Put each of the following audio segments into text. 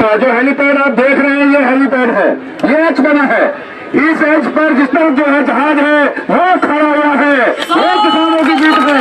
जो हेलीपैड आप देख रहे हैं, ये हेलीपैड है, ये एच बना है। इस एच पर जिस तरफ जो है जहाज है वो खड़ा हुआ है। ये किसानों की जीत है,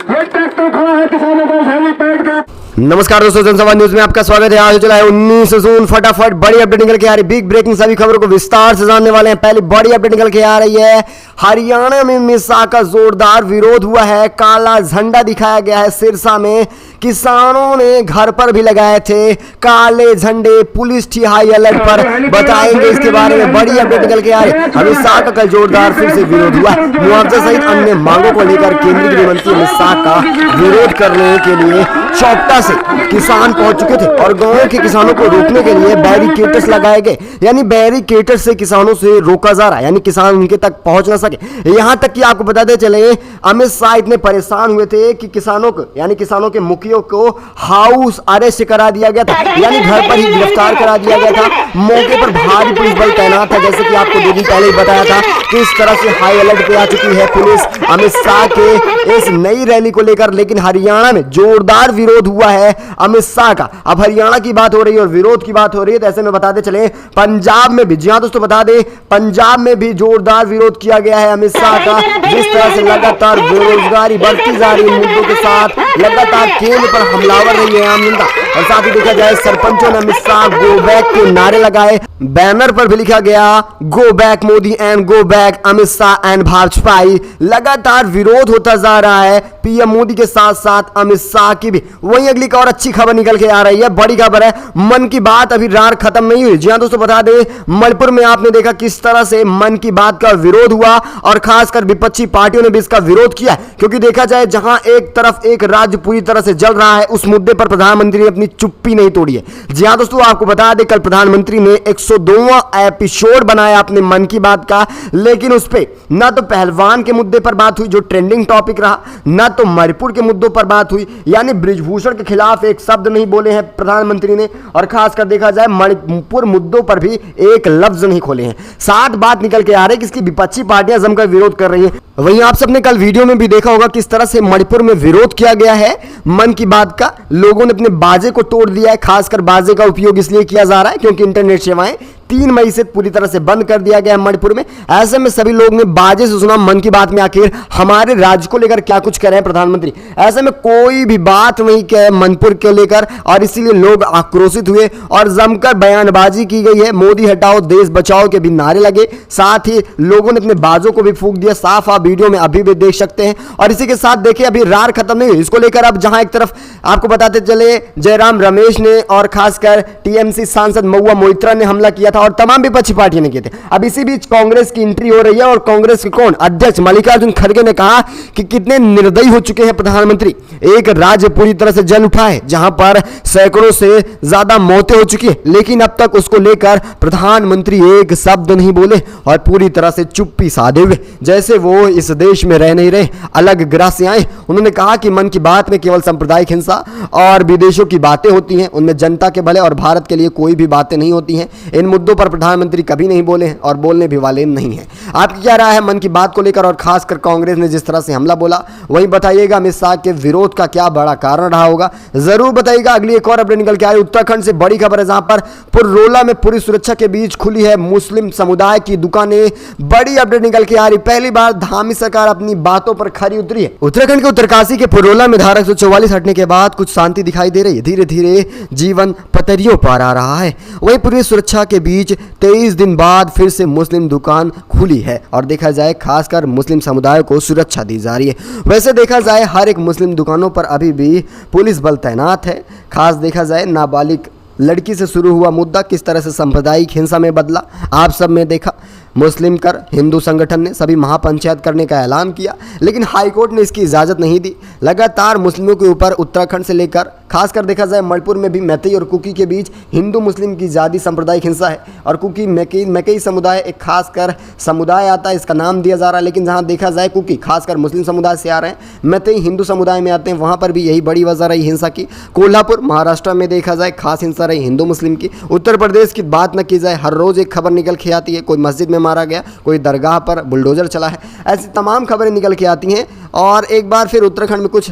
ये ट्रैक्टर खड़ा है किसानों को हेलीपैड का। नमस्कार दोस्तों, जनसभा न्यूज में आपका स्वागत है। आज चला है 19 जून। फटाफट बड़ी अपडेट निकल के आ रही, बिग ब्रेकिंग सभी खबरों को विस्तार से जानने वाले हैं। पहली बड़ी अपडेट निकल के आ रही है, हरियाणा में मिसा का जोरदार विरोध हुआ है। काला झंडा दिखाया गया है सिरसा में। किसानों ने घर पर भी लगाए थे काले झंडे। पुलिस थी हाई अलर्ट पर, बताएंगे इसके बारे में। बड़ी अपडेट निकल के आ रही है, अमित शाह का कल जोरदार फिर से विरोध हुआ। मुआवजा सहित अन्य मांगों को लेकर केंद्रीय गृह मंत्री अमित शाह का विरोध करने के लिए चौपटा से किसान पहुंच चुके थे और गांव के किसानों को रोकने के लिए बैरिकेड्स लगाए गए। यानी बैरिकेड्स से किसानों से रोका जा रहा है, यानी किसान उनके तक पहुंच ना सके। यहां तक कि आपको बताते चले, अमित शाह इतने परेशान हुए थे कि किसानों को, यानी किसानों के मुखियों को हाउस अरेस्ट करा दिया गया था, यानी घर पर ही गिरफ्तार करा दिया गया था। मौके पर भारी पुलिस बल तैनात था, जैसे कि आपको 2 दिन पहले ही बताया था कि इस तरह से हाई अलर्ट पे आ चुकी है पुलिस अमित शाह के इस नई रैली को लेकर। लेकिन हरियाणा में जोरदार विरोध हुआ है अमित शाह का। अब हरियाणा की बात हो रही है और विरोध की बात हो रही है, तो ऐसे में बताते चले पंजाब में भी, जी हां दोस्तों बता दें, पंजाब में भी जोरदार विरोध किया गया है अमित शाह का। जिस तरह से लगातार बेरोजगारी बढ़ती जा रही है, मुद्दों के साथ लगातार केंद्र पर हमलावर रही है आम जनता। और साथ ही देखा जाए, सरपंचों ने अमित शाह गो बैक के नारे लगाए। बैनर पर भी लिखा गया go back Modi and go back Amit Shah and Bhajpa. लगातार विरोध होता जा रहा है पीएम मोदी के साथ साथ अमित शाह की भी। वहीं अगली और अच्छी खबर निकल के आ रही है, बड़ी खबर है। मन की बात अभी रार खत्म नहीं हुई। जी हां दोस्तों बता दें, मणिपुर में आपने देखा किस तरह से मन की बात का विरोध हुआ और खासकर विपक्षी पार्टियों ने भी इसका विरोध किया, क्योंकि देखा जाए जहां एक तरफ एक राज्य पूरी तरह से जल रहा है, उस मुद्दे पर प्रधानमंत्री ने अपनी चुप्पी नहीं तोड़ी है। जी हां दोस्तों, आपको बता दें, कल प्रधानमंत्री ने 102वां एपिसोड बनाया अपने मन की बात का, लेकिन उस पर ना तो पहलवान के मुद्दे पर बात हुई जो ट्रेंडिंग टॉपिक रहा, ना तो मणिपुर के मुद्दों पर बात हुई, यानी बृजभूषण के खिलाफ एक शब्द नहीं बोले हैं प्रधानमंत्री ने। और खासकर देखा जाए मणिपुर मुद्दों पर भी एक लफ्ज नहीं खोले हैं। साथ बात निकल के आ रही है कि इसकी विपक्षी पार्टियां जमकर विरोध कर रही हैं। वहीं आप सबने कल वीडियो में भी देखा होगा किस तरह से मणिपुर में विरोध किया गया है मन की बात का। लोगों ने अपने बाजे को तोड़ दिया है। खासकर बाजे का उपयोग इसलिए किया जा रहा है क्योंकि इंटरनेट सेवाएं 3 मई से पूरी तरह से बंद कर दिया गया है मणिपुर में। ऐसे में सभी लोग ने बाजे से सुना मन की बात में आखिर हमारे राज्य को लेकर क्या कुछ कह रहे हैं प्रधानमंत्री। ऐसे में कोई भी बात नहीं कहे मणिपुर को लेकर, और इसीलिए लोग आक्रोशित हुए और जमकर बयानबाजी की गई है। मोदी हटाओ देश बचाओ के भी नारे लगे। साथ ही लोगों ने अपने बाजों को भी फूंक दिया, साफ आप वीडियो में अभी भी देख सकते हैं। और इसी के साथ देखिए, अभी रार खत्म नहीं हुई। इसको लेकर अब जहां एक तरफ आपको बताते चले, जयराम रमेश ने और खासकर टीएमसी सांसद महुआ मोइत्रा ने हमला किया और तमाम विपक्षी पार्टियों ने किए थे। अब इसी बीच कांग्रेस की एंट्री हो रही है और कांग्रेस के कौन अध्यक्ष मल्लिकार्जुन खड़गे ने कहा कि कितने निर्दयी हो चुके हैं प्रधानमंत्री। एक राज्य पूरी तरह से जल उठा है जहां पर सैकड़ों से ज्यादा मौतें हो चुकी है, लेकिन अब तक उसको लेकर प्रधानमंत्री एक शब्द नहीं बोले और पूरी तरह से चुप्पी साधे हुए, जैसे वो इस देश में रह नहीं रहे, अलग ग्रह से आए। उन्होंने कहा कि मन की बात में केवल सांप्रदायिक हिंसा और विदेशों की बातें होती हैं, उनमें जनता के भले और भारत के लिए कोई भी बातें नहीं होती हैं। इन मुद्दों पर प्रधानमंत्री कभी नहीं बोले हैं और बोलने भी वाले नहीं हैं। आपकी क्या राय है मन की बात को लेकर, और खासकर कांग्रेस ने जिस तरह से हमला बोला, वहीं बताइएगा अमित शाह के विरोध का क्या बड़ा कारण रहा होगा, जरूर बताइएगा। अगली एक और अपडेट निकल के आ रही है उत्तराखंड से, बड़ी खबर है, जहां पर पुररोला में पुलिस सुरक्षा के बीच खुली है मुस्लिम समुदाय की दुकानें। बड़ी अपडेट निकल के आ रही, पहली बार धामी सरकार अपनी बातों पर खरी उतरी है। उत्तराखंड के उत्तरकाशी के पुररोला में धारा 144 हटने के बाद कुछ शांति दिखाई दे रही है। धीरे धीरे जीवन पटरियों पर आ रहा है। वहीं पुलिस सुरक्षा के बीच 23 दिन बाद फिर से मुस्लिम दुकान खुली है और देखा जाए खासकर मुस्लिम समुदाय को सुरक्षा दी जा रही है। वैसे देखा जाए हर एक मुस्लिम दुकानों पर अभी भी पुलिस बल तैनात है। खास देखा जाए नाबालिग लड़की से शुरू हुआ मुद्दा किस तरह से सांप्रदायिक हिंसा में बदला, आप सब में देखा। मुस्लिम कर हिंदू संगठन ने सभी महापंचायत करने का ऐलान किया, लेकिन हाईकोर्ट ने इसकी इजाज़त नहीं दी। लगातार मुस्लिमों के ऊपर उत्तराखंड से लेकर खासकर देखा जाए मणिपुर में भी मैतेई और कुकी के बीच हिंदू मुस्लिम की ज़्यादा सांप्रदायिक हिंसा है। और कुकी मैकेई समुदाय एक खासकर समुदाय आता है, इसका नाम दिया जा रहा है, लेकिन जहाँ देखा जाए कुकी खासकर मुस्लिम समुदाय से आ रहे हैं, मैतेई हिंदू समुदाय में आते हैं, वहाँ पर भी यही बड़ी वजह रही हिंसा की। कोल्हापुर महाराष्ट्र में देखा जाए खास हिंसा रही हिंदू मुस्लिम की। उत्तर प्रदेश की बात न की जाए, हर रोज़ एक खबर निकल के आती है, कोई मस्जिद में मारा गया, कोई दरगाह पर बुलडोजर चला है, ऐसी तमाम खबरें निकल के आती हैं। और एक बार फिर उत्तराखंड में कुछ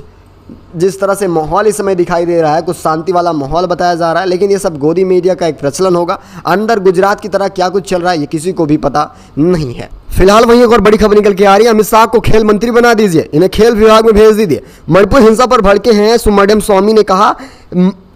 जिस तरह से माहौल इस समय दिखाई दे रहा है, कुछ शांति वाला माहौल बताया जा रहा है, लेकिन ये सब गोदी मीडिया का एक प्रचलन होगा। अंदर गुजरात की तरह क्या कुछ चल रहा है ये किसी को भी पता नहीं है। फिलहाल वहीं एक और बड़ी खबर निकल के आ रही है, अमित शाह को खेल मंत्री बना दीजिए, इन्हें खेल विभाग में भेज दीजिए। मणिपुर हिंसा पर भड़के हैं सुब्रमण्यम स्वामी ने कहा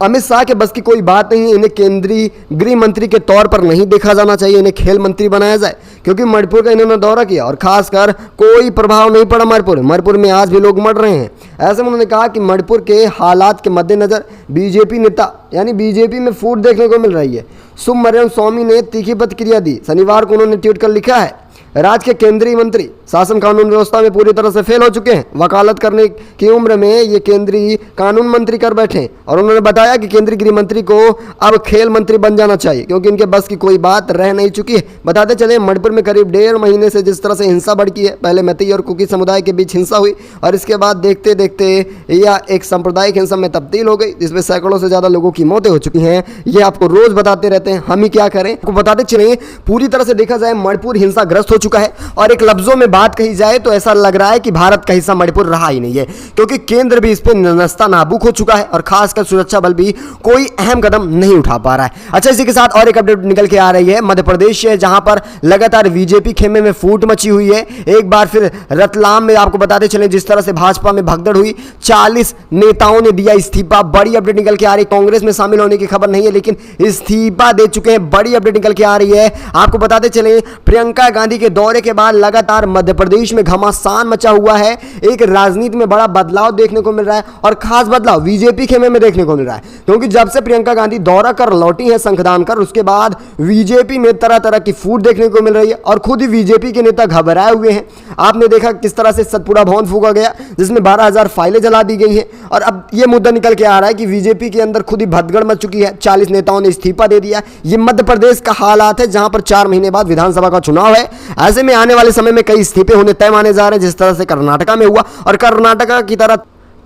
अमित शाह के बस की कोई बात नहीं है, इन्हें केंद्रीय गृह मंत्री के तौर पर नहीं देखा जाना चाहिए, इन्हें खेल मंत्री बनाया जाए, क्योंकि मणिपुर का इन्होंने दौरा किया और खासकर कोई प्रभाव नहीं पड़ा मणिपुर में आज भी लोग मर रहे हैं। ऐसे में उन्होंने कहा कि मणिपुर के हालात के मद्देनजर बीजेपी नेता यानी बीजेपी में फूट देखने को मिल रही है। सुब्रमण्यम स्वामी ने तीखी प्रतिक्रिया दी। शनिवार को उन्होंने ट्वीट कर लिखा है, राज्य के केंद्रीय मंत्री शासन कानून व्यवस्था में पूरी तरह से फेल हो चुके हैं, वकालत करने की उम्र में ये केंद्रीय कानून मंत्री कर बैठे हैं। और उन्होंने बताया कि केंद्रीय गृह मंत्री को अब खेल मंत्री बन जाना चाहिए, क्योंकि इनके बस की कोई बात रह नहीं चुकी है। बताते चले मणिपुर में करीब 1.5 महीने से जिस तरह से हिंसा भड़की है, पहले मैती और कुकी समुदाय के बीच हिंसा हुई और इसके बाद देखते देखते यह एक सांप्रदायिक हिंसा में तब्दील हो गई, जिसमें सैकड़ों से ज़्यादा लोगों की मौतें हो चुकी हैं। ये आपको रोज बताते रहते हैं, हम ही क्या करें। आपको बताते चले पूरी तरह से देखा जाए मणिपुर हिंसाग्रस्त हो चुका है और एक लफ्जों में बात कही जाए तो ऐसा लग रहा है कि भारत का हिस्सा मणिपुर रहा ही नहीं है, क्योंकि केंद्र भी इस पर नस्ता नाबूक हो चुका है और खासकर सुरक्षा बल भी कोई अहम कदम नहीं उठा पा रहा है। अच्छा, इसी के साथ और एक अपडेट निकल के आ रही है मध्य प्रदेश से, जहां पर लगातार बीजेपी खेमे में फूट मची हुई है। एक बार फिर रतलाम में आपको बताते चले जिस तरह से भाजपा में भगदड़ हुई, 40 नेताओं ने दिया इस्तीफा। बड़ी अपडेट निकल के आ रही है, कांग्रेस में शामिल होने की खबर नहीं है लेकिन इस्तीफा दे चुके हैं। बड़ी अपडेट निकल के आ रही है, आपको बताते चले प्रियंका गांधी के दौरे के बाद लगातार मध्य प्रदेश में घमासान मचा हुआ है। एक राजनीति में बड़ा बदलाव देखने को मिल रहा है और खास बदलाव बीजेपी खेमे में देखने को मिल रहा है, क्योंकि जब से प्रियंका गांधी दौरा कर लौटी है संखदान कर, उसके बाद बीजेपी में तरह तरह की फूट देखने को मिल रही है और खुद ही बीजेपी के नेता घबराए हुए हैं। आपने देखा किस तरह से सतपुड़ा भवन फूका गया, जिसमें 12,000 फाइलें जला दी गई हैं और अब यह मुद्दा निकल के आ रहा है कि बीजेपी के अंदर खुद ही भगदड़ मच चुकी है। 40 नेताओं ने इस्तीफा दे दिया। यह मध्य प्रदेश का हालात है, जहां पर 4 महीने बाद विधानसभा का चुनाव है। ऐसे में आने वाले समय में कई इस्तीफे होने तय माने जा रहे हैं, जिस तरह से कर्नाटका में हुआ। और कर्नाटका की तरह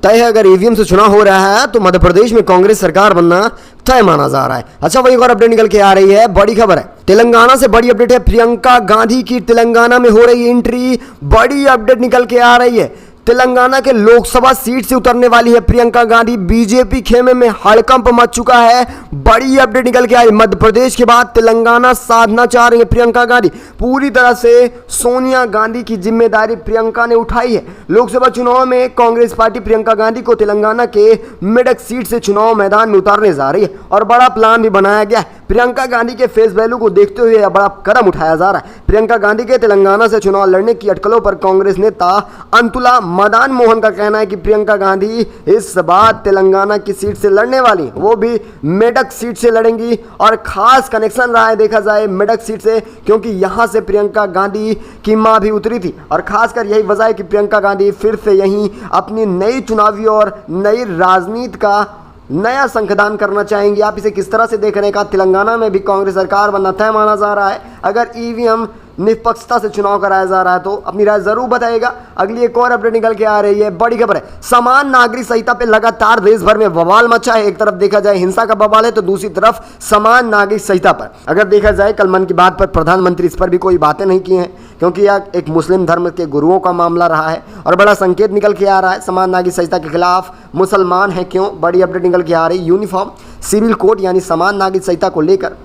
तय है, अगर ईवीएम से चुनाव हो रहा है तो मध्य प्रदेश में कांग्रेस सरकार बनना तय माना जा रहा है। अच्छा, वही और अपडेट निकल के आ रही है, बड़ी खबर है तेलंगाना से। बड़ी अपडेट है, प्रियंका गांधी की तेलंगाना में हो रही एंट्री। बड़ी अपडेट निकल के आ रही है, तेलंगाना के लोकसभा सीट से उतरने वाली है प्रियंका गांधी। बीजेपी खेमे में हड़कंप मच चुका है। बड़ी अपडेट निकल के आई, मध्य प्रदेश के बाद तेलंगाना साधना चाह रही है प्रियंका गांधी। पूरी तरह से सोनिया गांधी की जिम्मेदारी प्रियंका ने उठाई है। लोकसभा चुनाव में कांग्रेस पार्टी प्रियंका गांधी को तेलंगाना के मेडक सीट से चुनाव मैदान में उतारने जा रही है और बड़ा प्लान भी बनाया गया है। प्रियंका गांधी के फेस वैल्यू को देखते हुए बड़ा कदम उठाया जा रहा है। प्रियंका गांधी के तेलंगाना से चुनाव लड़ने की अटकलों पर कांग्रेस नेता अंतुला मदन मोहन का कहना है कि प्रियंका गांधी इस बार तेलंगाना की सीट से लड़ने वाली, वो भी मेडक सीट से लड़ेंगी और खास कनेक्शन रहा है देखा जाए मेडक सीट से, क्योंकि यहां से प्रियंका गांधी की मां भी उतरी थी और खासकर यही वजह है कि प्रियंका गांधी फिर से यहीं अपनी नई चुनावी और नई राजनीति का नया संशोधन करना चाहेंगे। आप इसे किस तरह से देख रहे हैं? तेलंगाना में भी कांग्रेस सरकार बनना तय माना जा रहा है। अगर ईवीएम निष्पक्षता से चुनाव कराया जा रहा है तो अपनी राय जरूर बताइएगा। अगली एक और अपडेट निकल के आ रही है, बड़ी खबर है, समान नागरिक संहिता पे लगातार देश भर में बवाल मचा है। एक तरफ देखा जाए हिंसा का बवाल है तो दूसरी तरफ समान नागरिक संहिता पर अगर देखा जाए, कल मन की बात पर प्रधानमंत्री इस पर भी कोई बातें नहीं की हैं, क्योंकि यह एक मुस्लिम धर्म के गुरुओं का मामला रहा है और बड़ा संकेत निकल के आ रहा है समान नागरिक संहिता के खिलाफ मुसलमान है क्यों। बड़ी अपडेट निकल के आ रही, यूनिफॉर्म सिविल कोड यानी समान नागरिक संहिता को लेकर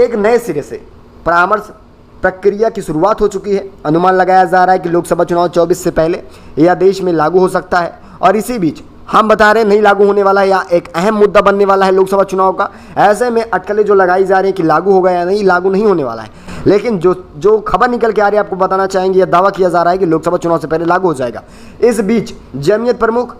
एक नए सिरे से परामर्श प्रक्रिया की शुरुआत हो चुकी है। अनुमान लगाया जा रहा है कि लोकसभा चुनाव 24 से पहले यह देश में लागू हो सकता है और इसी बीच हम बता रहे हैं नहीं लागू होने वाला है या एक अहम मुद्दा बनने वाला है लोकसभा चुनाव का। ऐसे में अटकलें जो लगाई जा रही है कि लागू होगा या नहीं, लागू नहीं होने वाला है, लेकिन जो खबर निकल के आ रही है आपको बताना चाहेंगे, यह दावा किया जा रहा है कि लोकसभा चुनाव से पहले लागू हो जाएगा। इस बीच जमीयत प्रमुख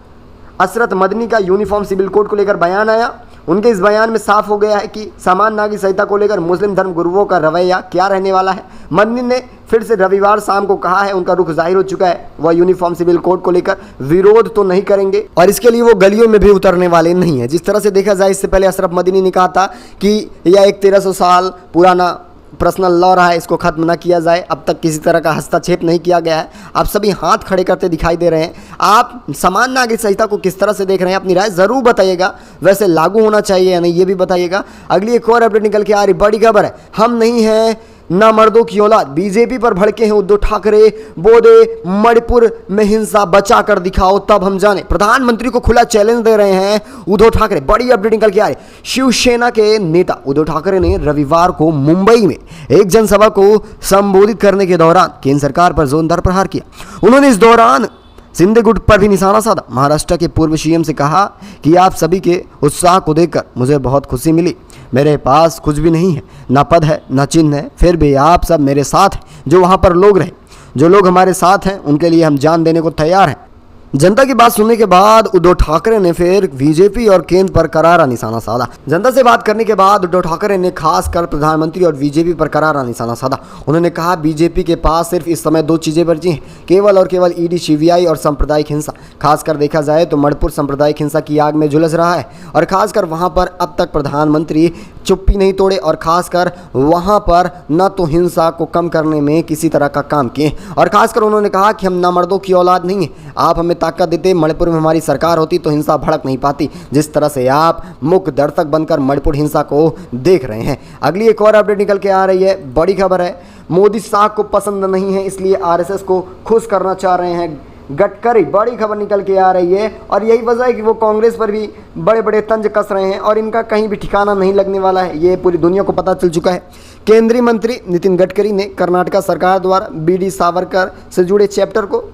असरत मदनी का यूनिफॉर्म सिविल कोड को लेकर बयान आया। उनके इस बयान में साफ हो गया है कि समान नागरिक संहिता को लेकर मुस्लिम धर्म गुरुओं का रवैया क्या रहने वाला है। मदनी ने फिर से रविवार शाम को कहा है, उनका रुख जाहिर हो चुका है, वह यूनिफॉर्म सिविल कोड को लेकर विरोध तो नहीं करेंगे और इसके लिए वो गलियों में भी उतरने वाले नहीं है। जिस तरह से देखा जाए, इससे पहले अशरफ मदनी ने कहा था कि यह एक 1300 साल पुराना पर्सनल लॉ रहा है, इसको खत्म ना किया जाए। अब तक किसी तरह का हस्तक्षेप नहीं किया गया है। आप सभी हाथ खड़े करते दिखाई दे रहे हैं। आप समान नागरिक संहिता को किस तरह से देख रहे हैं, अपनी राय जरूर बताइएगा। वैसे लागू होना चाहिए या नहीं, ये भी बताइएगा। अगली एक और अपडेट निकल के आ रही, बड़ी खबर है, हम नहीं हैं नामर्दों की औलाद। बीजेपी पर भड़के हैं उद्धव ठाकरे, बोले मणिपुर में हिंसा बचा कर दिखाओ तब हम जाने। प्रधानमंत्री को खुला चैलेंज दे रहे हैं उद्धव ठाकरे। बड़ी अपडेट निकल के आ रही। शिवसेना के नेता उद्धव ठाकरे ने रविवार को मुंबई में एक जनसभा को संबोधित करने के दौरान केंद्र सरकार पर जोरदार प्रहार किया। उन्होंने इस दौरान शिंदे गुट पर भी निशाना साधा। महाराष्ट्र के पूर्व सीएम से कहा कि आप सभी के उत्साह को देखकर मुझे बहुत खुशी मिली। मेरे पास कुछ भी नहीं है, ना पद है, ना चिन्ह है, फिर भी आप सब मेरे साथ हैं। जो वहाँ पर लोग रहे, जो लोग हमारे साथ हैं, उनके लिए हम जान देने को तैयार हैं। जनता की बात सुनने के बाद उद्धव ठाकरे ने फिर बीजेपी और केंद्र पर करारा निशाना साधा। जनता से बात करने के बाद उद्धव ठाकरे ने खासकर प्रधानमंत्री और बीजेपी पर करारा निशाना साधा। उन्होंने कहा बीजेपी के पास सिर्फ इस समय दो चीजें बची हैं, केवल और केवल ईडी, सीबीआई और सांप्रदायिक हिंसा। खासकर देखा जाए तो मणिपुर सांप्रदायिक हिंसा की आग में झुलस रहा है और खासकर वहां पर अब तक प्रधानमंत्री चुप्पी नहीं तोड़े और खासकर वहां पर न तो हिंसा को कम करने में किसी तरह का काम किए। और खासकर उन्होंने कहा कि हम नामर्दों की औलाद नहीं है, आप हमें ताकत देते, मणिपुर में हमारी सरकार होती तो हिंसा भड़क नहीं पाती जिस तरह से आप मुख्य दर्शक बनकर मणिपुर हिंसा को देख रहे हैं। अगली एक और अपडेट निकल के आ रही है। बड़ी खबर है, मोदी शाह को पसंद नहीं है इसलिए आरएसएस को खुश करना चाह रहे हैं गडकरी। बड़ी खबर निकल के आ रही है और यही वजह है कि वो कांग्रेस पर भी बड़े बड़े तंज कस रहे हैं और इनका कहीं भी ठिकाना नहीं लगने वाला है, ये पूरी दुनिया को पता चल चुका है। केंद्रीय मंत्री नितिन गडकरी ने कर्नाटक सरकार द्वारा बीडी सावरकर से जुड़े चैप्टर को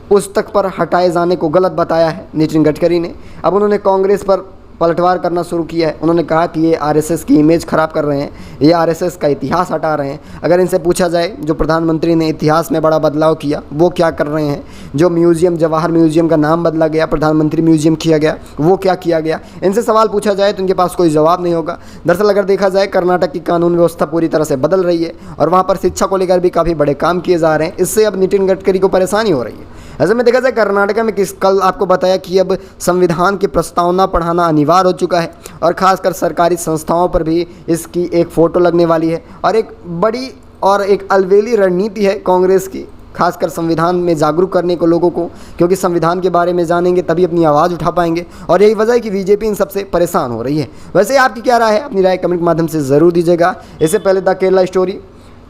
पुस्तक पर हटाए जाने को गलत बताया है। नितिन गडकरी ने अब उन्होंने कांग्रेस पर पलटवार करना शुरू किया है। उन्होंने कहा कि ये आरएसएस की इमेज खराब कर रहे हैं, ये आरएसएस का इतिहास हटा रहे हैं। अगर इनसे पूछा जाए जो प्रधानमंत्री ने इतिहास में बड़ा बदलाव किया वो क्या कर रहे हैं, जो म्यूजियम जवाहर म्यूजियम का नाम बदला गया, प्रधानमंत्री म्यूजियम किया गया, वो क्या किया गया, इनसे सवाल पूछा जाए तो इनके पास कोई जवाब नहीं होगा। दरअसल अगर देखा जाए कर्नाटक की कानून व्यवस्था पूरी तरह से बदल रही है और वहाँ पर शिक्षा को लेकर भी काफ़ी बड़े काम किए जा रहे हैं। इससे अब नितिन गडकरी को परेशानी हो रही है। ऐसे में देखा जाए कर्नाटक में कल आपको बताया कि अब संविधान की प्रस्तावना पढ़ाना अनिवार्य हो चुका है और खासकर सरकारी संस्थाओं पर भी इसकी एक फ़ोटो लगने वाली है और एक बड़ी और एक अलबेली रणनीति है कांग्रेस की, खासकर संविधान में जागरूक करने को लोगों को, क्योंकि संविधान के बारे में जानेंगे तभी अपनी आवाज़ उठा पाएंगे और यही वजह है कि बीजेपी इन सबसे परेशान हो रही है। वैसे आपकी क्या राय है, अपनी राय कमेंट के माध्यम से ज़रूर दीजिएगा। इससे पहले the Kerala story,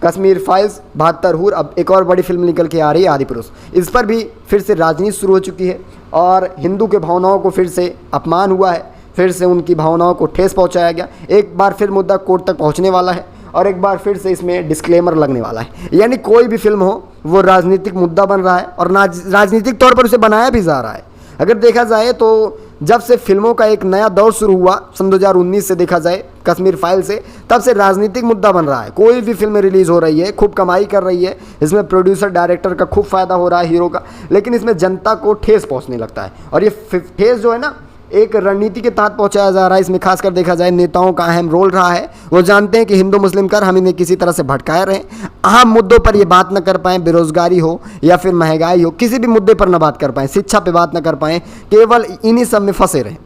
Kashmir files, 72 हूर, अब एक और बड़ी फिल्म निकल के आ रही है आदिपुरुष। इस पर भी फिर से राजनीति शुरू हो चुकी है और हिंदू के भावनाओं को फिर से अपमान हुआ है, फिर से उनकी भावनाओं को ठेस पहुंचाया गया। एक बार फिर मुद्दा कोर्ट तक पहुंचने वाला है और एक बार फिर से इसमें डिस्क्लेमर लगने वाला है। यानी कोई भी फिल्म हो वो राजनीतिक मुद्दा बन रहा है और राजनीतिक तौर पर उसे बनाया भी जा रहा है। अगर देखा जाए तो जब से फिल्मों का एक नया दौर शुरू हुआ सन 2019 से देखा जाए कश्मीर फाइल से, तब से राजनीतिक मुद्दा बन रहा है। कोई भी फिल्म रिलीज़ हो रही है, खूब कमाई कर रही है, इसमें प्रोड्यूसर डायरेक्टर का खूब फ़ायदा हो रहा है, हीरो का, लेकिन इसमें जनता को ठेस पहुंचने लगता है और ये ठेस जो है ना एक रणनीति के तहत पहुंचाया जा रहा है। इसमें खासकर देखा जाए नेताओं का अहम रोल रहा है। वो जानते हैं कि हिंदू मुस्लिम कर हम इन्हें किसी तरह से भटकाए रहें, अहम मुद्दों पर ये बात न कर पाएँ, बेरोजगारी हो या फिर महंगाई हो, किसी भी मुद्दे पर न बात कर पाएँ, शिक्षा पे बात न कर पाएँ, केवल इन्हीं सब में फंसे रहें।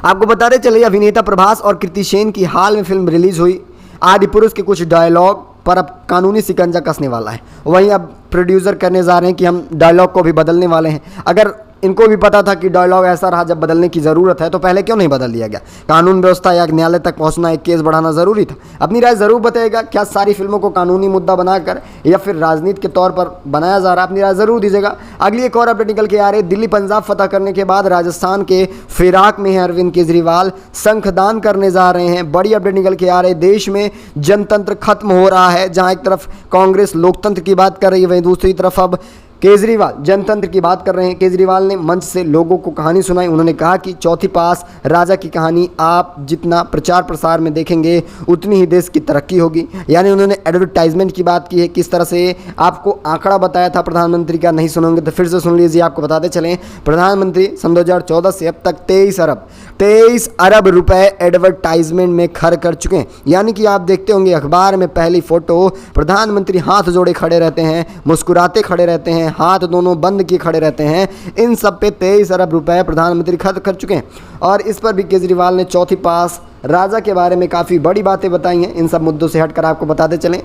आपको बताते चलिए अभिनेता प्रभास और कृति सेन की हाल में फिल्म रिलीज हुई आदिपुरुष के कुछ डायलॉग पर अब कानूनी शिकंजा कसने वाला है। वहीं अब प्रोड्यूसर कहने जा रहे हैं कि हम डायलॉग को भी बदलने वाले हैं। अगर इनको भी पता था कि डायलॉग ऐसा रहा, जब बदलने की ज़रूरत है तो पहले क्यों नहीं बदल दिया गया। कानून व्यवस्था या न्यायालय तक पहुंचना, एक केस बढ़ाना ज़रूरी था। अपनी राय ज़रूर बताइएगा, क्या सारी फिल्मों को कानूनी मुद्दा बनाकर या फिर राजनीति के तौर पर बनाया जा रहा है, अपनी राय ज़रूर दीजिएगा। अगली एक और अपडेट निकल के आ रही है। दिल्ली पंजाब फतह करने के बाद राजस्थान के फिराक में है अरविंद केजरीवाल, शंखदान करने जा रहे हैं। बड़ी अपडेट निकल के आ रही है। देश में जनतंत्र खत्म हो रहा है। जहाँ एक तरफ कांग्रेस लोकतंत्र की बात कर रही है, वहीं दूसरी तरफ अब केजरीवाल जनतंत्र की बात कर रहे हैं। केजरीवाल ने मंच से लोगों को कहानी सुनाई। उन्होंने कहा कि चौथी पास राजा की कहानी आप जितना प्रचार प्रसार में देखेंगे उतनी ही देश की तरक्की होगी। यानी उन्होंने एडवर्टाइजमेंट की बात की है, किस तरह से आपको आंकड़ा बताया था प्रधानमंत्री का, नहीं सुनोगे तो फिर से सुन लीजिए। आपको बताते चलें प्रधानमंत्री सन 2014 से अब तक 23 अरब रुपए एडवर्टाइजमेंट में खर्च कर चुके हैं। यानी कि आप देखते होंगे अखबार में पहली फोटो प्रधानमंत्री हाथ जोड़े खड़े रहते हैं, मुस्कुराते खड़े रहते हैं, हाथ दोनों बंद किए खड़े रहते हैं। इन सब पे 23 अरब रुपए प्रधानमंत्री खर्च कर चुके हैं। और इस पर भी केजरीवाल ने चौथी पास राजा के बारे में काफ़ी बड़ी बातें बताई हैं। इन सब मुद्दों से हटकर आपको बताते चलें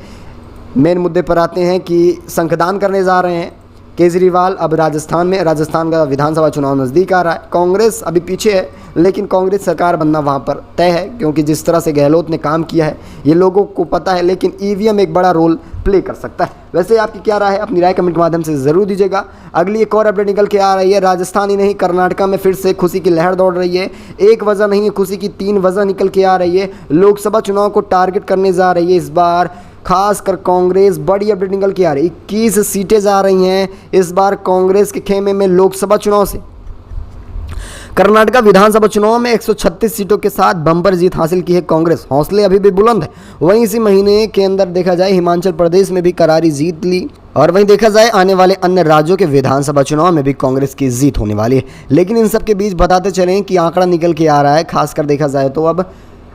मेन मुद्दे पर आते हैं कि शंखदान करने जा रहे हैं केजरीवाल अब राजस्थान का विधानसभा चुनाव नज़दीक आ रहा है। कांग्रेस अभी पीछे है, लेकिन कांग्रेस सरकार बनना वहाँ पर तय है, क्योंकि जिस तरह से गहलोत ने काम किया है ये लोगों को पता है। लेकिन ईवीएम एक बड़ा रोल प्ले कर सकता है। वैसे आपकी क्या राय है, अपनी राय कमेंट के माध्यम से ज़रूर दीजिएगा। अगली एक और अपडेट निकल के आ रही है। राजस्थान ही नहीं, कर्नाटका में फिर से खुशी की लहर दौड़ रही है। एक वजह नहीं है, खुशी की 3 वजह निकल के आ रही है। लोकसभा चुनाव को टारगेट करने जा रही है इस बार खासकर कांग्रेस। बड़ी अपडेट निकल के आ रही है, 21 सीटें जा रही हैं इस बार कांग्रेस के खेमे में लोकसभा चुनाव से। कर्नाटका विधानसभा चुनाव में 136 सीटों के साथ बम्पर जीत हासिल की है कांग्रेस। हौसले अभी भी बुलंद है। वहीं इसी महीने के अंदर देखा जाए हिमाचल प्रदेश में भी करारी जीत ली, और वहीं देखा जाए आने वाले अन्य राज्यों के विधानसभा चुनाव में भी कांग्रेस की जीत होने वाली है। लेकिन इन सब के बीच बताते चलें कि आंकड़ा निकल के आ रहा है, खासकर देखा जाए तो अब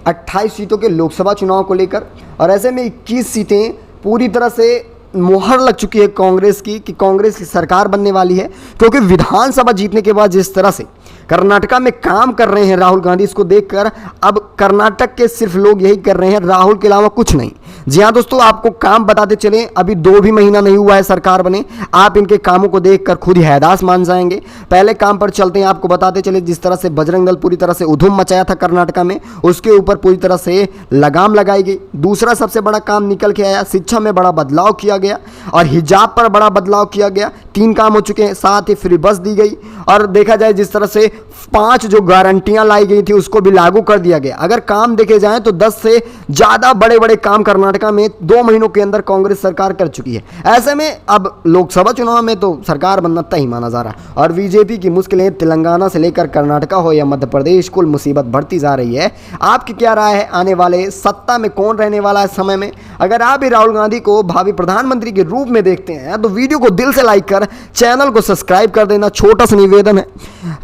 28 सीटों के लोकसभा चुनाव को लेकर, और ऐसे में 21 सीटें पूरी तरह से मोहर लग चुकी है कांग्रेस की कि कांग्रेस की सरकार बनने वाली है। क्योंकि विधानसभा जीतने के बाद जिस तरह से कर्नाटका में काम कर रहे हैं राहुल गांधी, इसको देखकर अब कर्नाटक के सिर्फ लोग यही कर रहे हैं, राहुल के अलावा कुछ नहीं। जी हाँ दोस्तों, आपको काम बताते चलें, अभी 2 भी महीना नहीं हुआ है सरकार बने, आप इनके कामों को देखकर खुद ही हैदास मान जाएंगे। पहले काम पर चलते हैं, आपको बताते चले जिस तरह से बजरंग दल पूरी तरह से उधूम मचाया था कर्नाटका में, उसके ऊपर पूरी तरह से लगाम लगाई गई। दूसरा सबसे बड़ा काम निकल के आया, शिक्षा में बड़ा बदलाव किया गया और हिजाब पर बड़ा बदलाव किया गया। 3 काम हो चुके हैं। साथ ही फ्री बस दी गई, और देखा जाए जिस तरह से 5 जो गारंटियां लाई गई थी उसको भी लागू कर दिया गया। अगर काम देखे जाएं तो 10 से ज़्यादा बड़े बड़े काम कर्नाटका में 2 महीनों के अंदर कांग्रेस सरकार कर चुकी है। ऐसे में अब लोकसभा चुनाव में तो सरकार बनना तय माना जा रहा है, और बीजेपी की मुश्किलें तेलंगाना से लेकर कर्नाटका हो या मध्य प्रदेश, कुल मुसीबत बढ़ती जा रही है। आपकी क्या राय है, आने वाले सत्ता में कौन रहने वाला है समय में? अगर आप भी राहुल गांधी को भावी प्रधानमंत्री के रूप में देखते हैं तो वीडियो को दिल से लाइक कर चैनल को सब्सक्राइब कर देना, छोटा सा निवेदन है।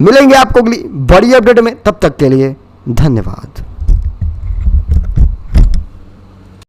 मिलेंगे आपको अगली बड़ी अपडेट में, तब तक के लिए धन्यवाद।